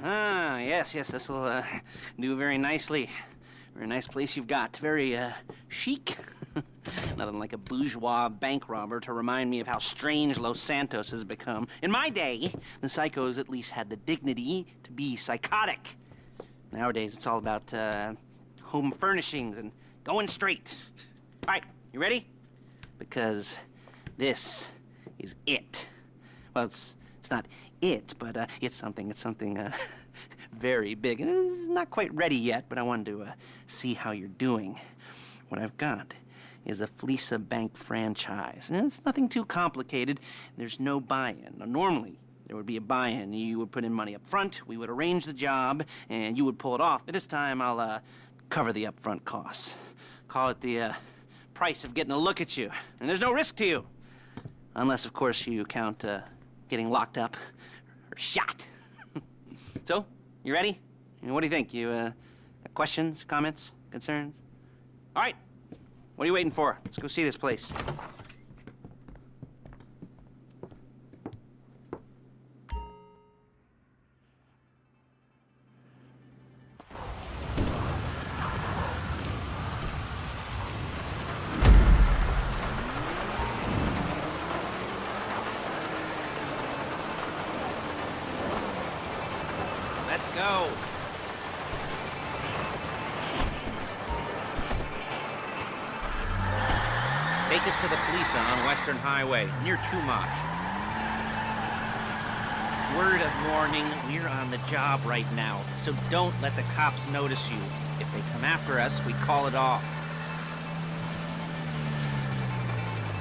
Ah, yes, this'll do very nicely. Very nice place you've got. Very chic. Nothing like a bourgeois bank robber to remind me of how strange Los Santos has become. In my day, the psychos at least had the dignity to be psychotic. Nowadays, it's all about home furnishings and going straight. All right, you ready? Because this is it. Well, it's not it, but it's something very big. It's not quite ready yet, but I wanted to see how you're doing. What I've got is a fleeca bank franchise. And it's nothing too complicated. There's no buy-in. Now, normally, there would be a buy-in. You would put in money up front, we would arrange the job, and you would pull it off. But this time, I'll cover the upfront costs. Call it the price of getting a look at you. And there's no risk to you. Unless, of course, you count getting locked up or shot. So, you ready? What do you think? You got questions, comments, concerns? All right. What are you waiting for? Let's go see this place. Let's go. Take us to the fleeca on Western Highway, near Chumash. Word of warning, we're on the job right now, so don't let the cops notice you. If they come after us, we call it off.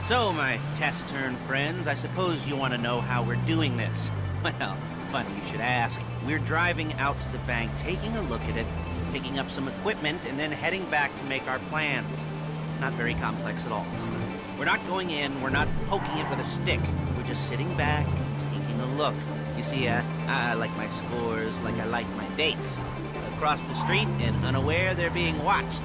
So, my taciturn friends, I suppose you want to know how we're doing this. Well, funny you should ask. We're driving out to the bank, taking a look at it, picking up some equipment, and then heading back to make our plans. Not very complex at all. We're not going in, we're not poking it with a stick. We're just sitting back and taking a look. You see, I like my scores like I like my dates. Across the street and unaware they're being watched.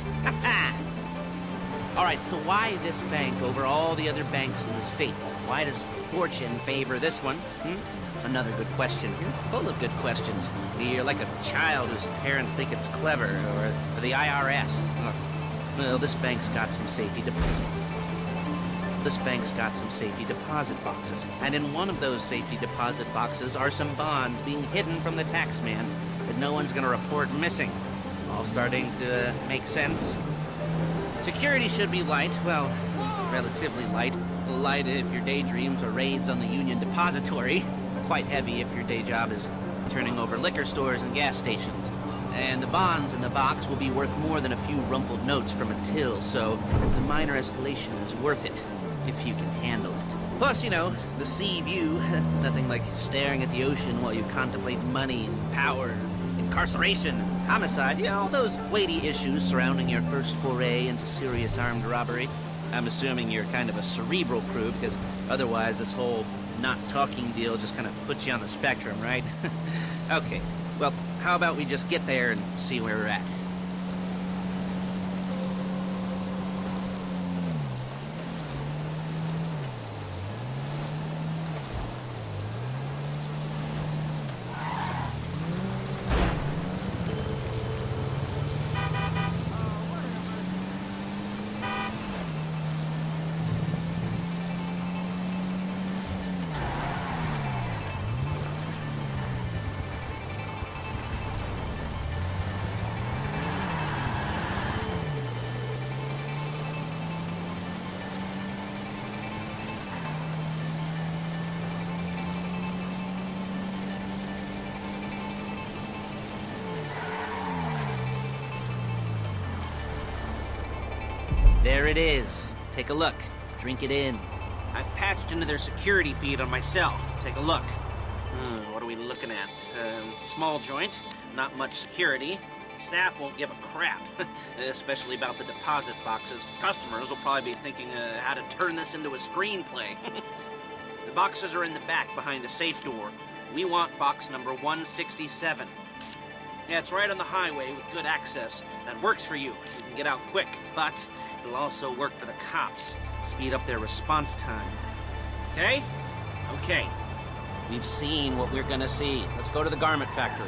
All right, so why this bank over all the other banks in the state? Why does fortune favor this one? Another good question. You're full of good questions. You're like a child whose parents think it's clever, or the IRS. Well, this bank's got some safety deposit boxes. And in one of those safety deposit boxes are some bonds being hidden from the tax man that no one's gonna report missing. All starting to make sense. Security should be light, well, relatively light. Light if your daydreams are raids on the Union Depository. Quite heavy if your day job is turning over liquor stores and gas stations. And the bonds in the box will be worth more than a few rumpled notes from a till, so the minor escalation is worth it, if you can handle it. Plus, you know, the sea view, nothing like staring at the ocean while you contemplate money and power, incarceration, homicide, you know, all those weighty issues surrounding your first foray into serious armed robbery. I'm assuming you're kind of a cerebral crew, because otherwise this whole not talking deal just kind of puts you on the spectrum, right? Okay, well, how about we just get there and see where we're at? There it is. Take a look. Drink it in. I've patched into their security feed on my cell. Take a look. What are we looking at? Small joint, not much security. Staff won't give a crap, especially about the deposit boxes. Customers will probably be thinking how to turn this into a screenplay. The boxes are in the back behind a safe door. We want box number 167. Yeah, it's right on the highway with good access. That works for you. You can get out quick, but it'll also work for the cops. Speed up their response time. Okay? Okay. We've seen what we're gonna see. Let's go to the garment factory.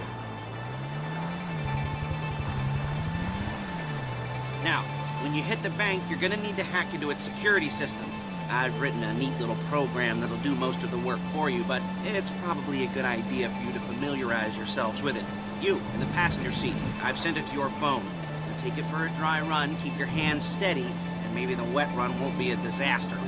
Now, when you hit the bank, you're gonna need to hack into its security system. I've written a neat little program that'll do most of the work for you, but it's probably a good idea for you to familiarize yourselves with it. You, in the passenger seat, I've sent it to your phone. Now take it for a dry run, keep your hands steady, and maybe the wet run won't be a disaster.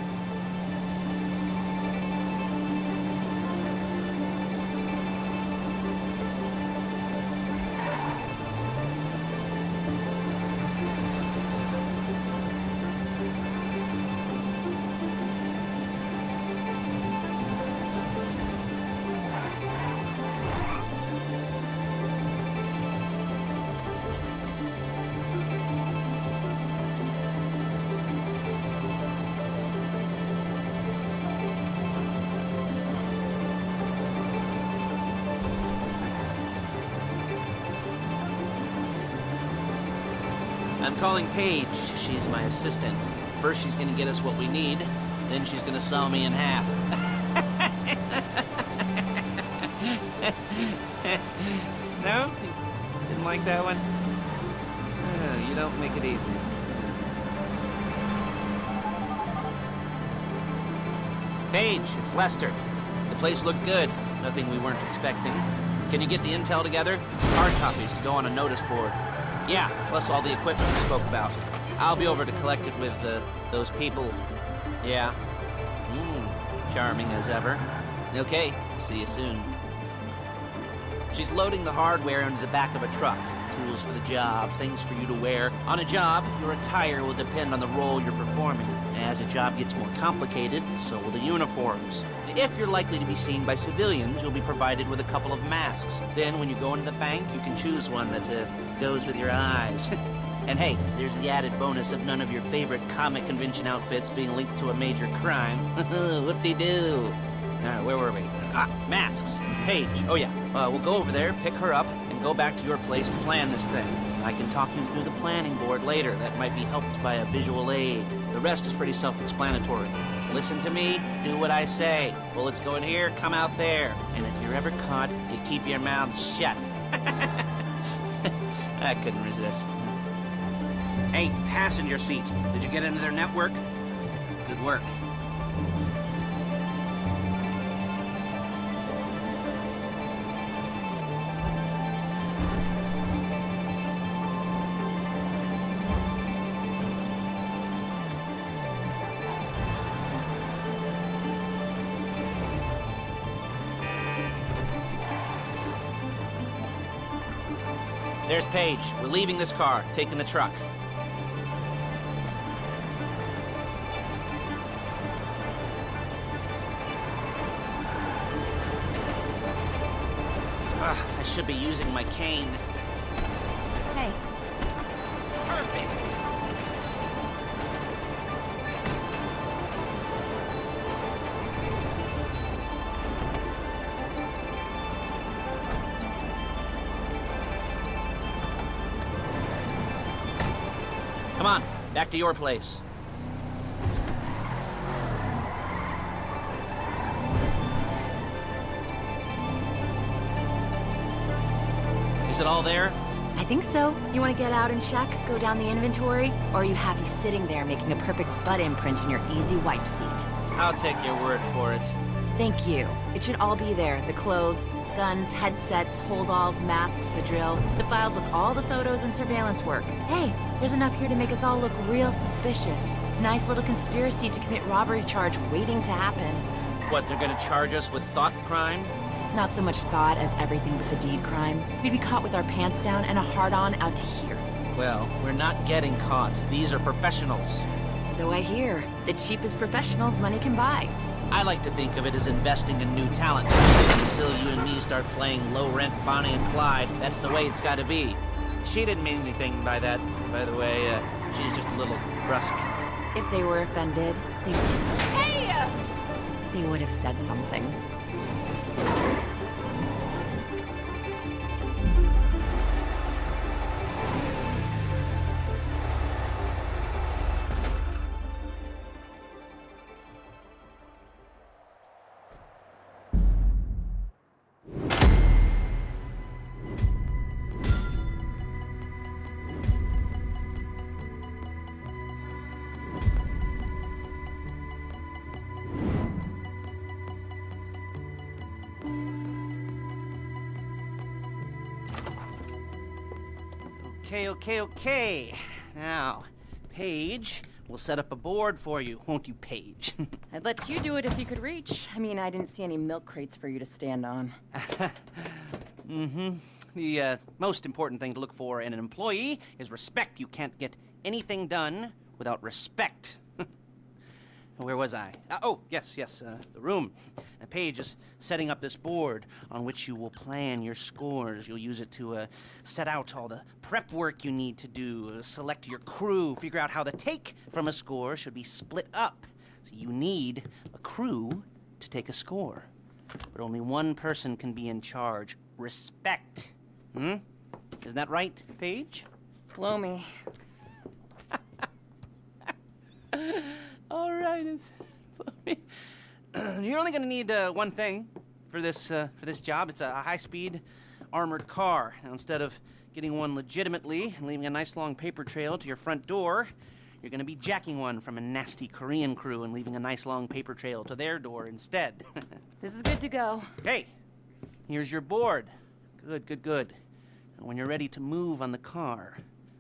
I'm calling Paige. She's my assistant. First she's gonna get us what we need, then she's gonna saw me in half. No? Didn't like that one? Oh, you don't make it easy. Paige, it's Lester. The place looked good. Nothing we weren't expecting. Can you get the intel together? Hard copies to go on a notice board. Yeah, plus all the equipment we spoke about. I'll be over to collect it with, those people. Yeah. Charming as ever. Okay, see you soon. She's loading the hardware into the back of a truck. Tools for the job, things for you to wear. On a job, your attire will depend on the role you're performing. As a job gets more complicated, so will the uniforms. If you're likely to be seen by civilians, you'll be provided with a couple of masks. Then when you go into the bank, you can choose one that goes with your eyes. And hey, there's the added bonus of none of your favorite comic convention outfits being linked to a major crime. Whoop-de-doo. Where were we? Masks. Paige. Oh yeah, we'll go over there, pick her up, and go back to your place to plan this thing. I can talk you through the planning board later. That might be helped by a visual aid. The rest is pretty self-explanatory. Listen to me, do what I say. Bullets go in here, come out there. And if you're ever caught, you keep your mouth shut. I couldn't resist. Hey, passenger seat. Did you get into their network? Good work. There's Paige. We're leaving this car, taking the truck. I should be using my cane. Hey. Perfect. Come on, back to your place. Is it all there? I think so. You want to get out and check, go down the inventory, or are you happy sitting there making a perfect butt imprint in your easy wipe seat? I'll take your word for it. Thank you. It should all be there. The clothes, guns, headsets, hold-alls, masks, the drill, the files with all the photos and surveillance work. Hey, there's enough here to make us all look real suspicious. Nice little conspiracy to commit robbery charge waiting to happen. What, they're gonna charge us with thought crime? Not so much thought as everything but the deed crime. We'd be caught with our pants down and a hard-on out to here. Well, we're not getting caught. These are professionals. So I hear. The cheapest professionals money can buy. I like to think of it as investing in new talent. Until you and me start playing low-rent Bonnie and Clyde, that's the way it's gotta be. She didn't mean anything by that, by the way. She's just a little brusque. If they were offended, they would have said something. Okay. Now, Paige, we'll set up a board for you, won't you, Paige? I'd let you do it if you could reach. I mean, I didn't see any milk crates for you to stand on. The most important thing to look for in an employee is respect. You can't get anything done without respect. Where was I? Yes, the room. Paige is setting up this board on which you will plan your scores. You'll use it to set out all the prep work you need to do, select your crew, figure out how the take from a score should be split up. So you need a crew to take a score. But only one person can be in charge. Respect. Isn't that right, Paige? Blow me. All right. You're only going to need one thing for this job. It's a high-speed armored car. Now, instead of getting one legitimately and leaving a nice long paper trail to your front door, you're going to be jacking one from a nasty Korean crew and leaving a nice long paper trail to their door instead. This is good to go. Okay, here's your board. Good. And when you're ready to move on the car,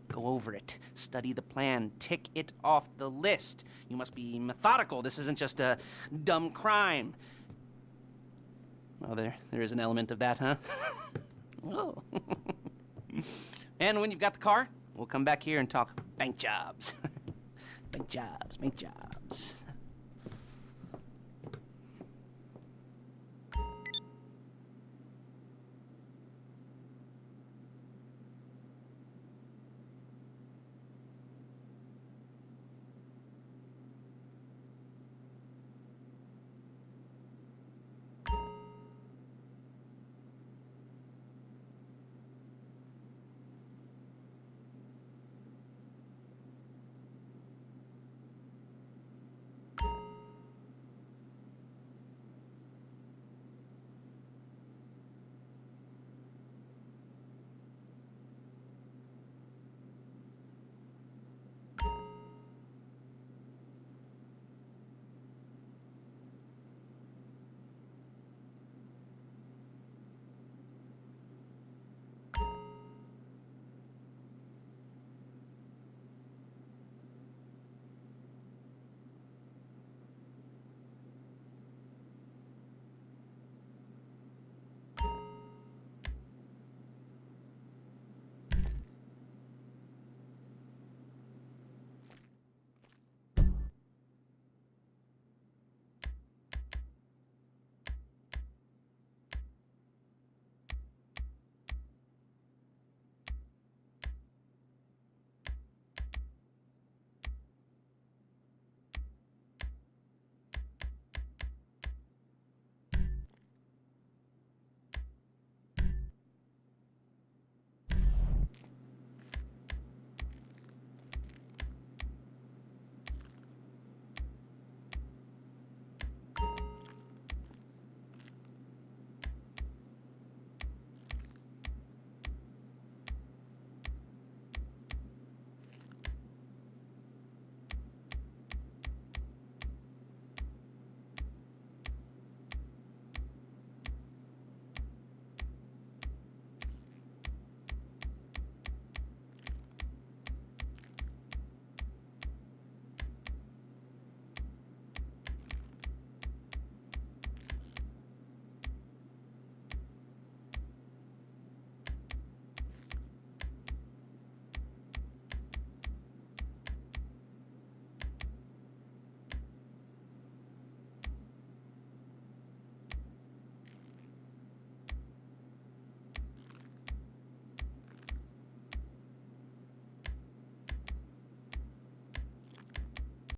go over it, study the plan, tick it off the list. You must be methodical. This isn't just a dumb crime. Well, there is an element of that, huh? Oh. And when you've got the car, we'll come back here and talk bank jobs. Bank jobs.